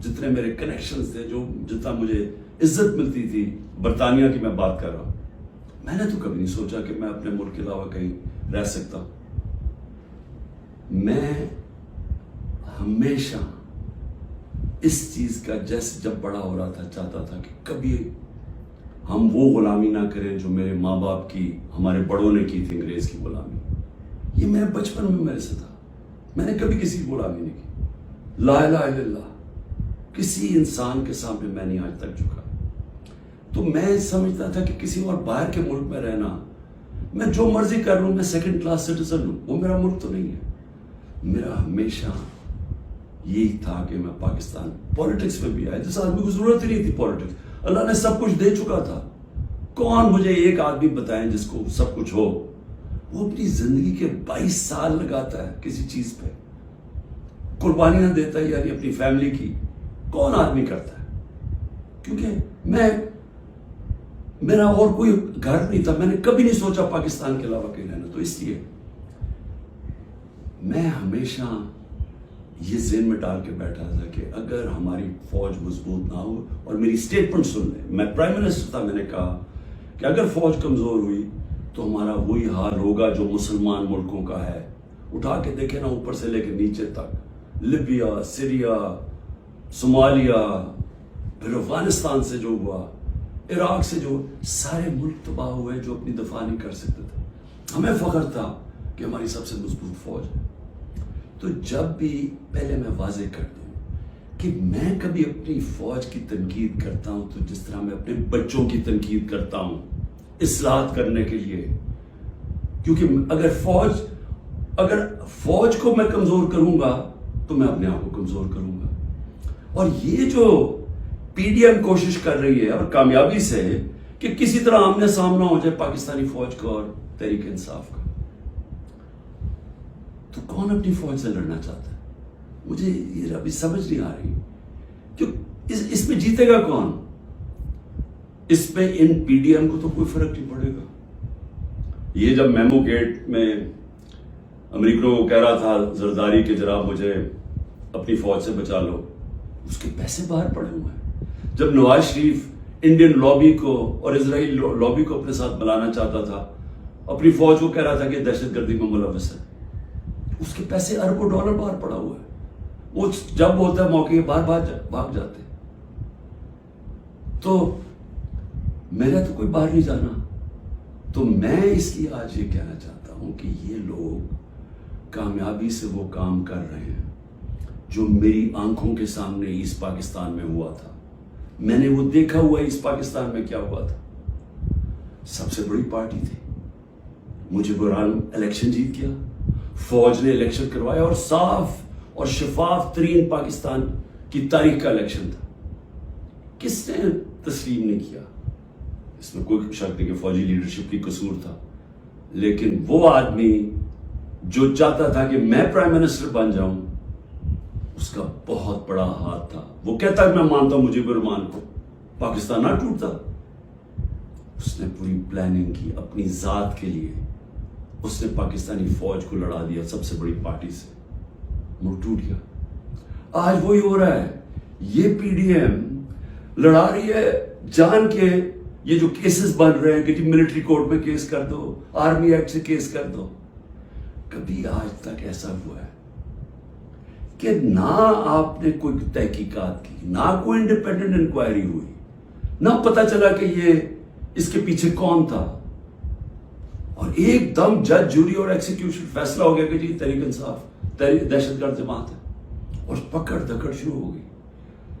جتنے میرے کنیکشنز تھے, جو جتنا مجھے عزت ملتی تھی, برطانیہ کی میں بات کر رہا ہوں, میں نے تو کبھی نہیں سوچا کہ میں اپنے ملک کے علاوہ کہیں رہ سکتا ہوں. میں ہمیشہ اس چیز کا جیسے جب بڑا ہو رہا تھا چاہتا تھا کہ کبھی ہم وہ غلامی نہ کریں جو میرے ماں باپ کی, ہمارے بڑوں نے کی تھی, انگریز کی غلامی. یہ میرے بچپن میں میرے سے تھا, میں نے کبھی کسی کی غلامی نہیں کی. لا الہ الا اللہ, کسی انسان کے سامنے میں نہیں آج تک جھکا. تو میں سمجھتا تھا کہ کسی اور باہر کے ملک میں رہنا, میں جو مرضی کر لوں, میں سیکنڈ کلاس سٹیزن ہوں, وہ میرا ملک تو نہیں ہے. میرا ہمیشہ یہی تھا کہ میں پاکستان, پولیٹکس میں بھی آیا جس آدمی کو ضرورت ہی نہیں تھی پولیٹکس, اللہ نے سب کچھ دے چکا تھا. کون مجھے ایک آدمی بتائیں جس کو سب کچھ ہو, وہ اپنی زندگی کے 22 سال لگاتا ہے کسی چیز پہ, قربانیاں دیتا ہے, یعنی اپنی فیملی کی. کون آدمی کرتا ہے؟ کیونکہ میرا اور کوئی گھر نہیں تھا, میں نے کبھی نہیں سوچا پاکستان کے علاوہ کہیں رہنا. تو اس لیے میں ہمیشہ یہ ذہن میں ڈال کے بیٹھا تھا کہ اگر ہماری فوج مضبوط نہ ہو, اور میری سٹیٹمنٹ سن لیں, میں پرائم منسٹر تھا, میں نے کہا کہ اگر فوج کمزور ہوئی تو ہمارا وہی حال ہوگا جو مسلمان ملکوں کا ہے. اٹھا کے دیکھیں نا, اوپر سے لے کے نیچے تک, لیبیا, سیریا, صومالیہ, پھر افغانستان سے جو ہوا, عراق سے جو, سارے ملک تباہ ہوئے جو اپنی دفاع نہیں کر سکتے تھے. ہمیں فخر تھا کہ ہماری سب سے مضبوط فوج ہے. تو جب بھی, پہلے میں واضح کر دوں کہ میں کبھی اپنی فوج کی تنقید کرتا ہوں تو جس طرح میں اپنے بچوں کی تنقید کرتا ہوں اصلاحات کرنے کے لیے. کیونکہ اگر فوج کو میں کمزور کروں گا تو میں اپنے آپ کو کمزور کروں گا. اور یہ جو پی ڈی ایم کوشش کر رہی ہے, اور کامیابی سے, کہ کسی طرح آمنے سامنا ہو جائے پاکستانی فوج کا اور تحریک انصاف کا, تو کون اپنی فوج سے لڑنا چاہتا ہے؟ مجھے یہ ابھی سمجھ نہیں آ رہی. کیوں اس میں جیتے گا کون؟ اس پہ ان پی ڈی ایم کو تو کوئی فرق نہیں پڑے گا. یہ جب میمو گیٹ میں امریکوں کو کہہ رہا تھا زرداری کہ جناب مجھے اپنی فوج سے بچا لو, اس کے پیسے باہر پڑے ہوئے ہیں. جب نواز شریف انڈین لابی کو اور اسرائیل لابی کو اپنے ساتھ ملانا چاہتا تھا, اپنی فوج کو کہہ رہا تھا کہ دہشت گردی میں ملوث ہے, اس کے پیسے اربوں ڈالر باہر پڑا ہوا ہے. وہ جب ہوتا ہے موقع باہر بھاگ جاتے. تو میرا تو کوئی باہر نہیں جانا. تو میں اس لیے آج یہ کہنا چاہتا ہوں کہ یہ لوگ کامیابی سے وہ کام کر رہے ہیں جو میری آنکھوں کے سامنے ایسٹ پاکستان میں ہوا تھا. میں نے وہ دیکھا ہوا ایسٹ پاکستان میں کیا ہوا تھا. سب سے بڑی پارٹی تھی, مجھے بہرحال الیکشن جیت گیا, فوج نے الیکشن کروایا, اور صاف اور شفاف ترین پاکستان کی تاریخ کا الیکشن تھا. کس نے تسلیم نہیں کیا؟ اس میں کوئی شک نہیں کہ فوجی لیڈرشپ کی قصور تھا, لیکن وہ آدمی جو چاہتا تھا کہ میں پرائم منسٹر بن جاؤں, اس کا بہت بڑا ہاتھ تھا. وہ کہتا ہے میں مانتا ہوں مجھب الرحمان کو, پاکستان نہ ٹوٹتا. اس نے پوری پلاننگ کی اپنی ذات کے لیے, اس نے پاکستانی فوج کو لڑا دیا سب سے بڑی پارٹی سے, ملک ٹوٹ گیا. آج وہی ہو رہا ہے. یہ پی ڈی ایم لڑا رہی ہے جان کے, یہ جو کیسز بن رہے ہیں کہ جی ملٹری کورٹ میں کیس کر دو, آرمی ایکٹ سے کیس کر دو. کبھی آج تک ایسا ہوا ہے کہ نہ آپ نے کوئی تحقیقات کی, نہ کوئی انڈیپینڈنٹ انکوائری ہوئی, نہ پتا چلا کہ یہ اس کے پیچھے کون تھا, اور ایک دم جج, جوری اور ایکسیکیوشن فیصلہ ہو گیا کہ جی تحریک انصاف دہشت گرد جماعت ہے, اور پکڑ دکڑ شروع ہو گئی.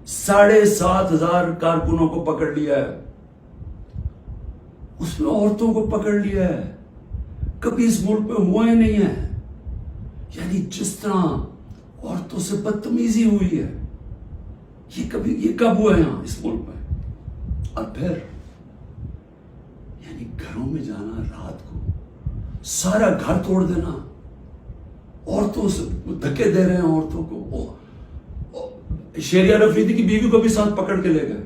7,500 کارکنوں کو پکڑ لیا ہے, اس میں عورتوں کو پکڑ لیا ہے. کبھی اس ملک میں ہوا ہی نہیں ہے. یعنی جس طرح عورتوں سے بدتمیزی ہوئی ہے, یہ کب ہوا ہے یہاں اس ملک میں؟ اور پھر یعنی گھروں میں جانا رات کو, سارا گھر توڑ دینا, عورتوں سے دھکے دے رہے ہیں عورتوں کو. شیریان افریدی کی بیوی کو بھی ساتھ پکڑ کے لے گئے,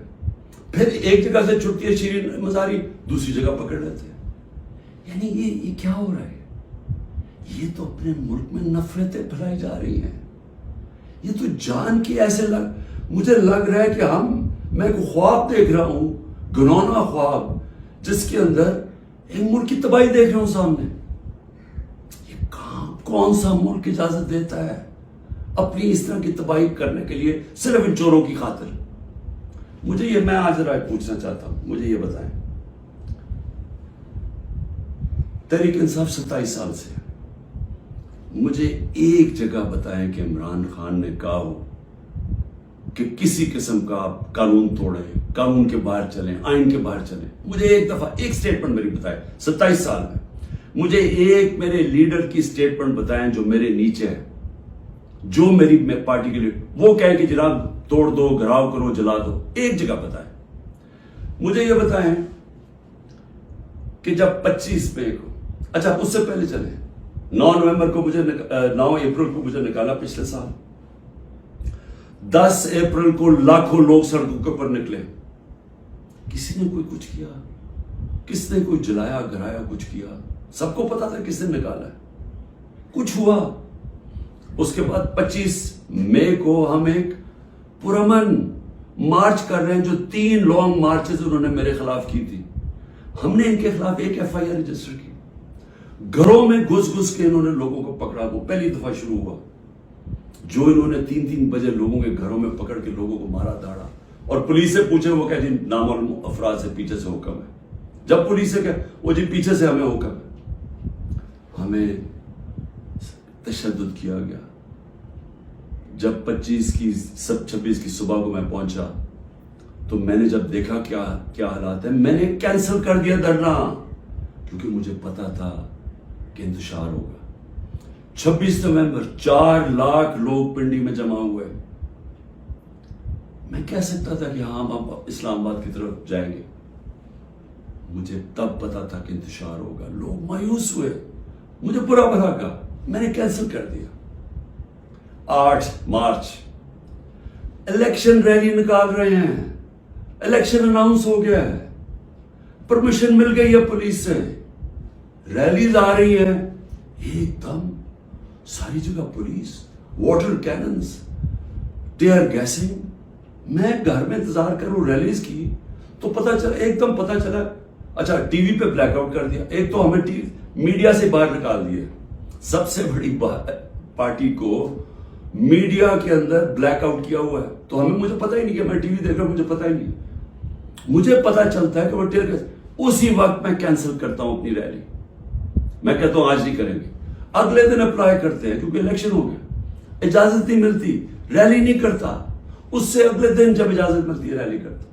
پھر ایک جگہ سے چھٹتی ہے شیرین مزاری, دوسری جگہ پکڑ لیتے ہیں. یعنی یہ کیا ہو رہا ہے؟ یہ تو اپنے ملک میں نفرتیں پھیلائی جا رہی ہیں. یہ تو جان کی ایسے مجھے لگ رہا ہے کہ میں کوئی خواب دیکھ رہا ہوں، گنونا خواب، جس کے اندر ایک ملک کی تباہی دیکھ رہا ہوں سامنے۔ یہ کون سا ملک اجازت دیتا ہے اپنی اس طرح کی تباہی کرنے کے لیے صرف ان چوروں کی خاطر؟ میں آج رائے پوچھنا چاہتا ہوں، مجھے یہ بتائیں، تحریک انصاف 27 سال سے، مجھے ایک جگہ بتائیں کہ عمران خان نے کہا ہو کہ کسی قسم کا آپ قانون توڑیں، قانون کے باہر چلیں، آئین کے باہر چلیں۔ مجھے ایک دفعہ ایک سٹیٹمنٹ میری بتائیں 27 سال میں، مجھے ایک میرے لیڈر کی سٹیٹمنٹ بتائیں جو میرے نیچے ہے، جو میری پارٹی کے لیے وہ کہیں کہ جناب توڑ دو، گھراؤ کرو، جلا دو۔ ایک جگہ بتائیں۔ مجھے یہ بتائیں کہ جب 25 مئی کو، اچھا اس سے پہلے چلیں، 9 اپریل کو مجھے نکالا پچھلے سال، 10 اپریل کو لاکھوں لوگ سڑکوں کے اوپر نکلے، کسی نے کوئی کچھ کیا؟ کس نے کوئی جلایا گھرایا کچھ کیا؟ سب کو پتا تھا کس نے نکالا ہے، کچھ ہوا؟ اس کے بعد 25 مئی کو ہم ایک پرامن مارچ کر رہے ہیں، جو 3 لانگ مارچز انہوں نے میرے خلاف کی تھی، ہم نے ان کے خلاف ایک FIR رجسٹر کی۔ گھروں میں گھس کے انہوں نے لوگوں کو پکڑا، وہ پہلی دفعہ شروع ہوا، جو انہوں نے 3 بجے لوگوں کے گھروں میں پکڑ کے لوگوں کو مارا داڑا، اور پولیس سے پوچھے وہ کہ جی نامعلوم افراد سے پیچھے سے حکم ہے۔ جب پولیس سے کہ وہ جی پیچھے سے ہمیں حکم ہے، ہمیں تشدد کیا گیا۔ جب 26 کی صبح کو میں پہنچا تو میں نے جب دیکھا کیا حالات ہیں، میں نے کینسل کر دیا دھرنا، کیونکہ مجھے پتا تھا کہ انتشار ہوگا۔ 26 نومبر 4 لاکھ لوگ پنڈی میں جمع ہوئے۔ میں کہہ سکتا تھا کہ ہاں ہم اسلام آباد کی طرف جائیں گے، مجھے تب پتا تھا کہ انتشار ہوگا۔ لوگ مایوس ہوئے، مجھے برا بھلا کہا، میں نے کینسل کر دیا۔ 8 مارچ الیکشن ریلی نکال رہے ہیں، الیکشن اناؤنس ہو گیا ہے، پرمیشن مل گئی ہے پولیس سے، ریلیز آ رہی ہیں، ایک دم ساری جگہ police, water cannons, tear gassing. میں گھر میں انتظار کروں ریلیز کی تو ایک دم پتا چلا، اچھا ٹی وی پہ بلیک آؤٹ کر دیا۔ ایک تو ہمیں میڈیا سے باہر نکال دیا، سب سے بڑی پارٹی کو میڈیا کے اندر بلیک آؤٹ کیا ہوا ہے، تو مجھے پتا ہی نہیں کہ میں ٹی وی دیکھ رہا ہوں، مجھے پتا ہی نہیں۔ مجھے پتا چلتا ہے کہ وہ ٹیئر گیس، اسی وقت میں کینسل کرتا ہوں اپنی ریلی، میں کہتا ہوں آج نہیں کریں گے۔ اگلے دن اپلائی کرتے ہیں کیونکہ الیکشن ہو گیا، اجازت نہیں ملتی، ریلی نہیں کرتا، اس سے اگلے دن جب اجازت ملتی ہے ریلی کرتا۔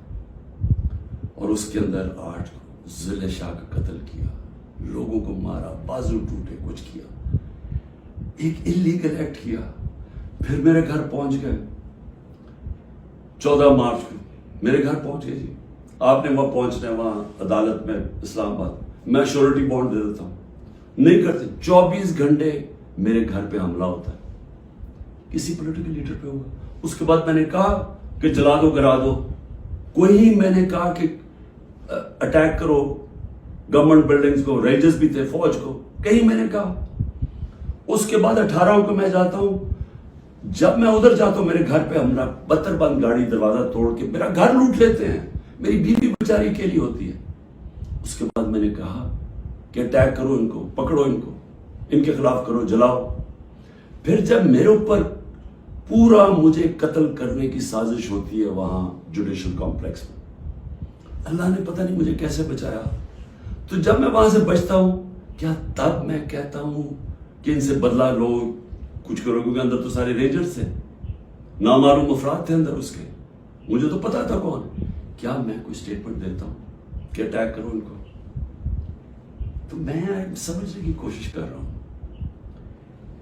اور اس کے اندر 8 ضلع شاہ کا قتل کیا، لوگوں کو مارا، بازو ٹوٹے، کچھ کیا، ایک انلیگل ایکٹ کیا۔ پھر میرے گھر پہنچ گئے 14 مارچ کو، میرے گھر پہنچ گئے جی، آپ نے وہاں پہنچنا ہے، وہاں عدالت میں اسلام آباد، میں شیورٹی بانڈ دے دیتا ہوں، نہیں کرتے۔ 24 گھنٹے میرے گھر پہ حملہ ہوتا ہے، کسی پولیٹیکل لیڈر پہ ہوا۔ اس کے بعد میں نے کہا کہ جلا دو، گرا دو، کوئی میں نے کہا کہ اٹیک کرو گورنمنٹ بلڈنگز کو، رینجرز بھی تھے، فوج کو، کہیں میں نے کہا۔ اس کے بعد 18 کو میں جاتا ہوں، جب میں ادھر جاتا ہوں میرے گھر پہ حملہ، 72 بند گاڑی دروازہ توڑ کے میرا گھر لوٹ لیتے ہیں، میری بیوی بیچاری اکیلی ہوتی ہے۔ اس کے بعد میں نے کہا کہ اٹیک کرو ان کو، پکڑو ان کو، ان کے خلاف کرو، جلاؤ۔ پھر جب میرے اوپر پورا مجھے قتل کرنے کی سازش ہوتی ہے وہاں جوڈیشل کمپلیکس میں، اللہ نے پتہ نہیں مجھے کیسے بچایا۔ تو جب میں وہاں سے بچتا ہوں، کیا تب میں کہتا ہوں کہ ان سے بدلہ لو، کچھ کرو، کیونکہ اندر تو سارے رینجرز تھے، نامعلوم افراد تھے اندر اس کے، مجھے تو پتا تھا کون۔ کیا میں کوئی سٹیٹمنٹ دیتا ہوں کہ اٹیک کرو ان کو؟ تو میں سمجھنے کی کوشش کر رہا ہوں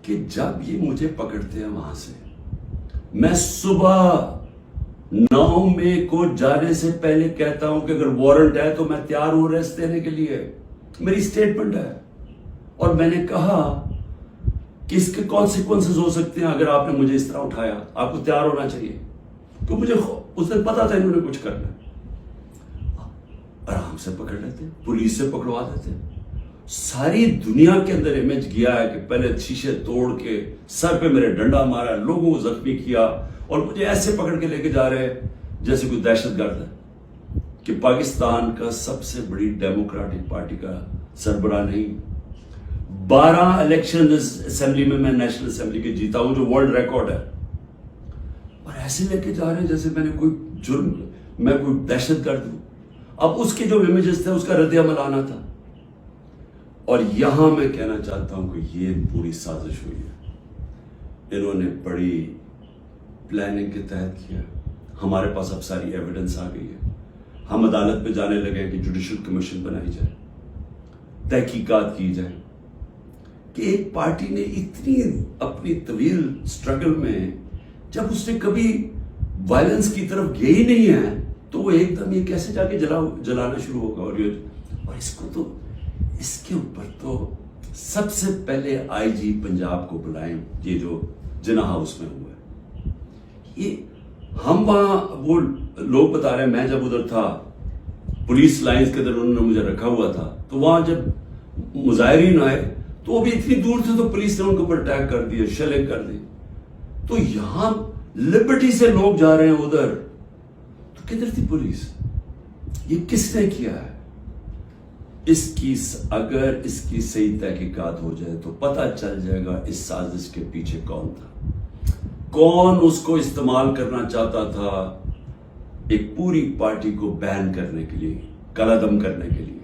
کہ جب یہ مجھے پکڑتے ہیں وہاں سے، میں صبح 9 مئی کو جانے سے پہلے کہتا ہوں کہ اگر وارنٹ ہے تو میں تیار ہوں ریسٹ دینے کے لیے، میری سٹیٹمنٹ ہے۔ اور میں نے کہا کہ اس کے کانسیکوینسز ہو سکتے ہیں اگر آپ نے مجھے اس طرح اٹھایا، آپ کو تیار ہونا چاہیے، تو مجھے اس دن پتا تھا انہوں نے کچھ کرنا ہے۔ آرام سے پکڑ لیتے، پولیس سے پکڑوا دیتے، ساری دنیا کے اندر امیج گیا ہے کہ پہلے شیشے توڑ کے سر پہ میرے ڈنڈا مارا، لوگوں کو زخمی کیا اور مجھے ایسے پکڑ کے لے کے جا رہے ہیں جیسے کوئی دہشت گرد ہے کہ پاکستان کا سب سے بڑی ڈیموکریٹک پارٹی کا سربراہ نہیں۔ 12 الیکشن اسمبلی میں نیشنل اسمبلی کے جیتا ہوں جو ورلڈ ریکارڈ ہے، اور ایسے لے کے جا رہے ہیں جیسے میں نے کوئی جرم، میں کوئی دہشت گرد ہوں۔ اب اس کے جو امیجز تھے اس کا رد عمل آنا تھا، اور یہاں میں کہنا چاہتا ہوں کہ یہ پوری سازش ہوئی ہے، انہوں نے بڑی پلاننگ کے تحت کیا۔ ہمارے پاس اب ساری ایویڈنس آ گئی ہے، ہم عدالت پہ جانے لگے کہ جوڈیشل کمیشن بنائی جائے، تحقیقات کی جائے کہ ایک پارٹی نے اتنی اپنی طویل سٹرگل میں جب اس نے کبھی وائلنس کی طرف گئی ہی نہیں ہے تو وہ ایک دم یہ کیسے جا کے جلانا شروع ہوگا۔ اور اس کو تو اس کے اوپر تو سب سے پہلے آئی جی پنجاب کو بلائیں، یہ جو جناح ہاؤس میں ہوا ہے۔ یہ ہم وہاں وہ لوگ بتا رہے ہیں، میں جب ادھر تھا پولیس لائنز کے اندر انہوں نے مجھے رکھا ہوا تھا، تو وہاں جب مظاہرین آئے تو وہ بھی اتنی دور تھے تو پولیس نے ان کے اوپر اٹیک کر دیا، شیلنگ کر دی۔ تو یہاں لبرٹی سے لوگ جا رہے ہیں ادھر، تو کدھر تھی پولیس؟ یہ کس نے کیا ہے؟ اگر اس کی صحیح تحقیقات ہو جائے تو پتہ چل جائے گا اس سازش کے پیچھے کون تھا، کون اس کو استعمال کرنا چاہتا تھا ایک پوری پارٹی کو بین کرنے کے لیے، قلعدم کرنے کے لیے۔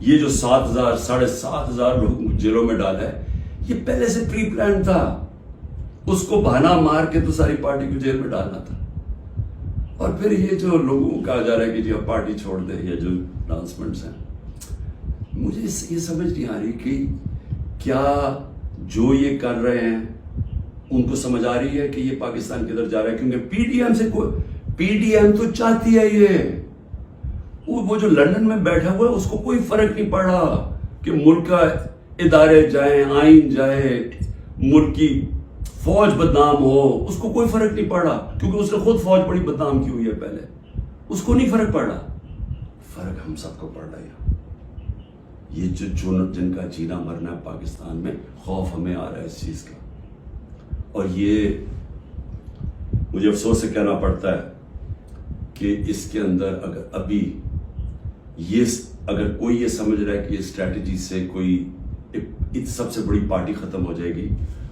یہ جو 7,000 7,500 لوگ جیلوں میں ڈالا ہے، یہ پہلے سے پری پلان تھا، اس کو بہانہ مار کے تو ساری پارٹی کو جیل میں ڈالنا تھا۔ اور پھر یہ جو لوگوں کو کہا جا رہا ہے کہ جی اب پارٹی چھوڑ دیں، یہ جو اناؤنسمنٹس ہیں، مجھے یہ سمجھ نہیں آ رہی کہ کیا جو یہ کر رہے ہیں ان کو سمجھ آ رہی ہے کہ یہ پاکستان کدھر جا رہا ہے؟ کیونکہ پی ڈی ایم تو چاہتی ہے یہ، وہ جو لندن میں بیٹھا ہوا ہے اس کو کوئی فرق نہیں پڑ رہا کہ ملک کا ادارے جائیں، آئین جائے، ملک کی فوج بدنام ہو، اس کو کوئی فرق نہیں پڑ رہا، کیونکہ اس نے خود فوج بڑی بدنام کی ہوئی ہے پہلے، اس کو نہیں فرق پڑ رہا۔ فرق ہم سب کو پڑ رہا ہے۔ یہ جن کا جینا مرنا ہے پاکستان میں، خوف ہمیں آ رہا ہے اس چیز کا، اور یہ مجھے افسوس سے کہنا پڑتا ہے کہ اس کے اندر اگر کوئی یہ سمجھ رہا ہے کہ اس اسٹریٹجی سے کوئی سب سے بڑی پارٹی ختم ہو جائے گی،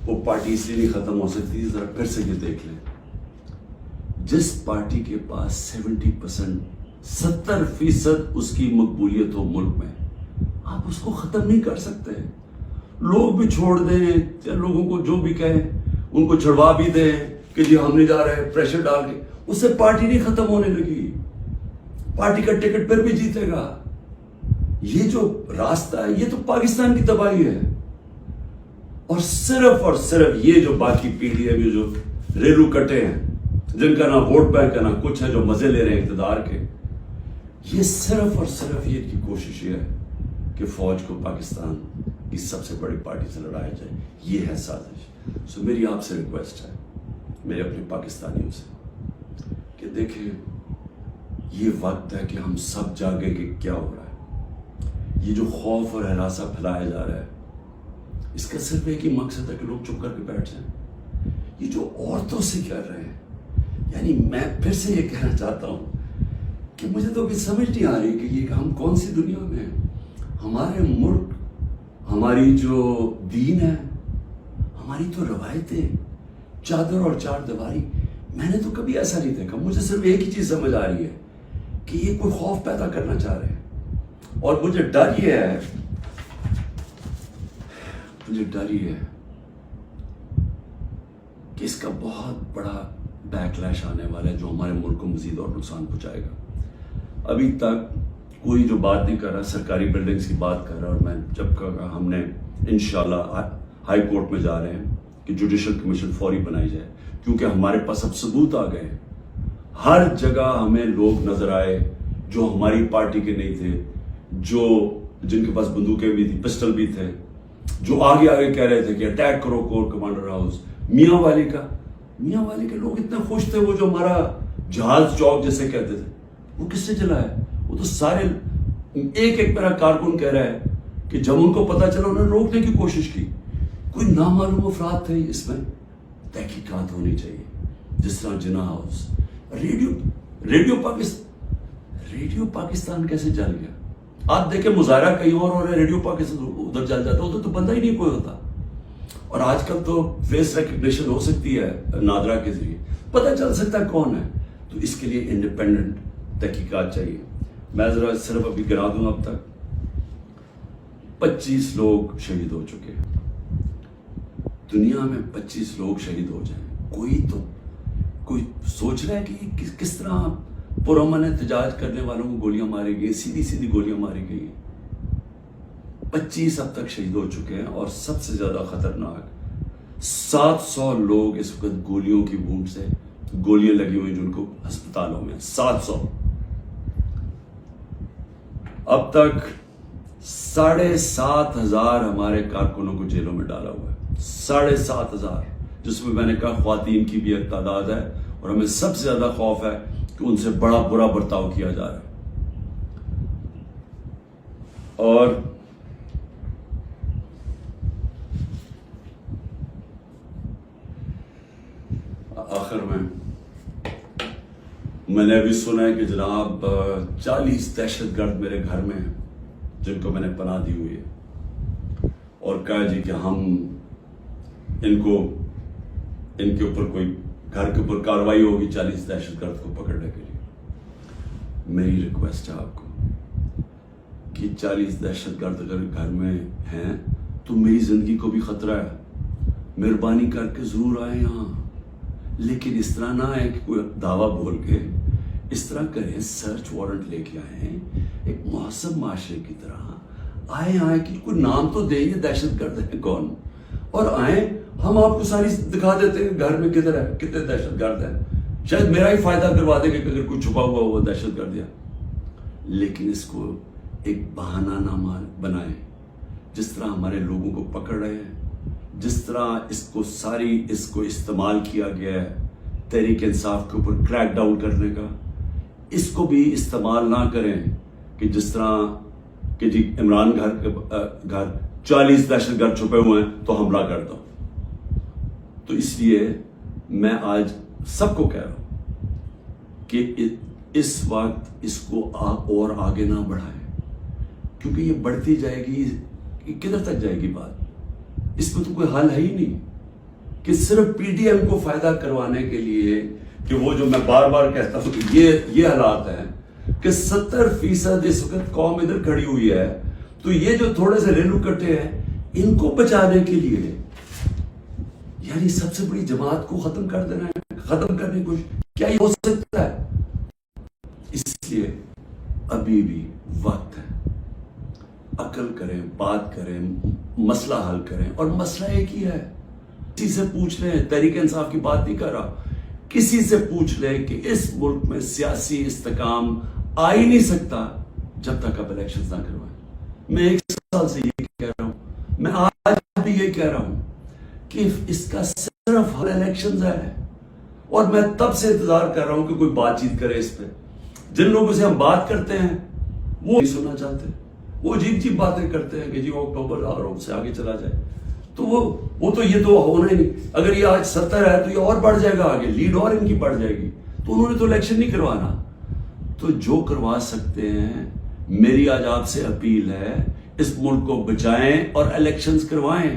وہ پارٹی اس لیے نہیں ختم ہو سکتی۔ ذرا پھر سے یہ دیکھ لیں، جس پارٹی کے پاس 70% اس کی مقبولیت ہو ملک میں، آپ اس کو ختم نہیں کر سکتے۔ لوگ بھی چھوڑ دیں، یا لوگوں کو جو بھی کہیں ان کو چھڑوا بھی دیں کہ جی ہم نہیں جا رہے، پریشر ڈال کے، اس سے پارٹی نہیں ختم ہونے لگی، پارٹی کا ٹکٹ پھر بھی جیتے گا۔ یہ جو راستہ ہے یہ تو پاکستان کی تباہی ہے، اور صرف یہ جو باقی پی ڈی ایم جو ریلو کٹے ہیں، جن کا نہ ووٹ بینک ہے نہ کچھ ہے، جو مزے لے رہے ہیں اقتدار کے، یہ صرف یہ کی کوشش یہ ہے کہ فوج کو پاکستان کی سب سے بڑی پارٹی سے لڑایا جائے۔ یہ ہے سازش۔ میری آپ سے ریکویسٹ ہے، میرے اپنے پاکستانیوں سے، کہ دیکھیں یہ وقت ہے کہ ہم سب جاگیں کہ کیا ہو رہا ہے۔ یہ جو خوف اور ہراسہ پھیلایا جا رہا ہے، اس کا صرف ایک ہی مقصد ہے کہ لوگ چپ کر کے بیٹھ جائیں۔ یہ جو عورتوں سے کر رہے ہیں، یعنی میں پھر سے یہ کہنا چاہتا ہوں کہ مجھے تو ابھی سمجھ نہیں آ رہی کہ یہ ہم کون سی دنیا میں ہیں۔ ہمارے ملک، ہماری جو دین ہے، ہماری تو روایتیں، چادر اور چار دیواری، میں نے تو کبھی ایسا نہیں دیکھا۔ مجھے صرف ایک ہی چیز سمجھ آ رہی ہے کہ یہ کوئی خوف پیدا کرنا چاہ رہے ہیں، اور مجھے ڈر یہ ہے کہ اس کا بہت بڑا بیک لیش آنے والا ہے جو ہمارے ملک کو مزید اور نقصان پہنچائے گا۔ ابھی تک کوئی جو بات نہیں کر رہا، سرکاری بلڈنگز کی بات کر رہا، اور میں جب کہا ہم نے انشاءاللہ ہائی کورٹ میں جا رہے ہیں کہ جوڈیشل کمیشن فوری بنائی جائے، کیونکہ ہمارے پاس اب ثبوت آ گئے ہیں۔ ہر جگہ ہمیں لوگ نظر آئے جو ہماری پارٹی کے نہیں تھے، جن کے پاس بندوقیں بھی تھی، پسٹل بھی تھے، جو آگے کہہ رہے تھے کہ اٹیک کرو کور کمانڈر ہاؤس۔ میاں والی کے لوگ اتنے خوش تھے، وہ جو ہمارا جہاز چوک جیسے کہتے تھے، وہ کس سے چلا ہے؟ وہ تو سارے ایک میرا کارکن کہہ رہا ہے کہ جب ان کو پتا چلا انہوں نے روکنے کی کوشش کی. کوئی نامعلوم افراد تھے. اس میں تحقیقات ہونی چاہیے. جس طرح جناح ہاؤس, ریڈیو پاکستان کیسے جل گیا؟ آپ دیکھیں مظاہرہ کہیں اور ہو رہا ہے, ریڈیو پاکستان ادھر جل جاتا ہے, ادھر تو بندہ ہی نہیں کوئی ہوتا. اور آج کل تو فیس ریکگنیشن ہو سکتی ہے نادرا کے ذریعے, پتہ چل سکتا ہے کون ہے. تو اس کے لیے انڈیپینڈنٹ تحقیقات چاہیے. میں ذرا صرف ابھی گنا دوں, اب تک 25 لوگ شہید ہو چکے ہیں. دنیا میں 25 لوگ شہید ہو جائیں, کوئی سوچ رہا ہے کہ کس طرح پرامن احتجاج کرنے والوں کو گولیاں ماری گئی, سیدھی گولیاں ماری گئی. 25 اب تک شہید ہو چکے ہیں. اور سب سے زیادہ خطرناک 700 لوگ اس وقت گولیوں کی وونڈ سے, گولیاں لگی ہوئی جن کو ہسپتالوں میں. 700. اب تک 7,500 ہمارے کارکنوں کو جیلوں میں ڈالا ہوا ہے. 7,500, جس میں نے کہا خواتین کی بھی ایک تعداد ہے. اور ہمیں سب سے زیادہ خوف ہے کہ ان سے بڑا برا برتاؤ کیا جا رہا ہے. اور آخر میں نے ابھی سنا ہے کہ جناب 40 دہشت گرد میرے گھر میں ہیں جن کو میں نے پناہ دی ہوئی ہے, اور کہا جی کہ ہم ان کے اوپر کوئی گھر کے اوپر کارروائی ہوگی 40 دہشت گرد کو پکڑنے کے لیے. میری ریکویسٹ ہے آپ کو کہ 40 دہشت گرد اگر گھر میں ہیں تو میری زندگی کو بھی خطرہ ہے. مہربانی کر کے ضرور آئیں یہاں, لیکن اس طرح نہ آئے کہ کوئی دعویٰ بول کے. اس طرح کریں, سرچ وارنٹ لے کے آئیں, ایک مہذب معاشرے کی طرح آئیں کہ کوئی نام تو دیں یہ دہشت گرد ہے کون, اور آئیں ہم آپ کو ساری دکھا دیتے ہیں گھر میں کدھر ہے, کتنے دہشت گرد ہیں. شاید میرا ہی فائدہ کروا دیں گے کہ اگر کوئی چھپا ہوا وہ دہشت گرد ہے. لیکن اس کو ایک بہانہ نہ بنائیں. جس طرح ہمارے لوگوں کو پکڑ رہے ہیں, جس طرح اس کو استعمال کیا گیا ہے تحریک انصاف کے اوپر کریک ڈاؤن کرنے کا, اس کو بھی استعمال نہ کریں کہ جس طرح کہ جی عمران گھر 40 دہشت گرد چھپے ہوئے ہیں تو حملہ کر دو. تو اس لیے میں آج سب کو کہہ رہا ہوں کہ اس وقت اس کو اور آگے نہ بڑھائیں, کیونکہ یہ بڑھتی جائے گی, کدھر تک جائے گی بات. اس میں تو کوئی حل ہے ہی نہیں کہ صرف پی ڈی ایم کو فائدہ کروانے کے لیے, کہ وہ جو میں بار بار کہتا ہوں کہ یہ حالات ہیں کہ 70% اس وقت قوم ادھر کھڑی ہوئی ہے, تو یہ جو تھوڑے سے ریلو کٹے ہیں ان کو بچانے کے لیے یعنی سب سے بڑی جماعت کو ختم کر دینا ہے, ختم کرنے کی کوشش, کیا یہ ہو سکتا ہے؟ اس لیے ابھی بھی وقت ہے, عقل کریں, بات کریں, مسئلہ حل کریں. اور مسئلہ ایک ہی ہے, کسی سے پوچھ لیں, تحریک انصاف کی بات نہیں کر رہا, کسی سے پوچھ لیں کہ اس ملک میں سیاسی استحکام آ ہی نہیں سکتا جب تک آپ الیکشنز نہ کروائیں. میں 1 سال سے یہ کہہ رہا ہوں, میں آج بھی یہ کہہ رہا ہوں کہ اس کا صرف حل الیکشنز ہے. اور میں تب سے انتظار کر رہا ہوں کہ کوئی بات چیت کرے اس پہ. جن لوگوں سے ہم بات کرتے ہیں وہ نہیں سننا چاہتے, وہ عجیب باتیں کرتے ہیں کہ جی اکتوبر اور سے آگے چلا جائے. تو وہ تو یہ تو ہونا ہی نہیں. اگر یہ آج 70 ہے تو یہ اور بڑھ جائے گا آگے, لیڈ اور ان کی بڑھ جائے گی. تو انہوں نے تو الیکشن نہیں کروانا. تو جو کروا سکتے ہیں, میری آج آپ سے اپیل ہے, اس ملک کو بچائیں اور الیکشنز کروائیں.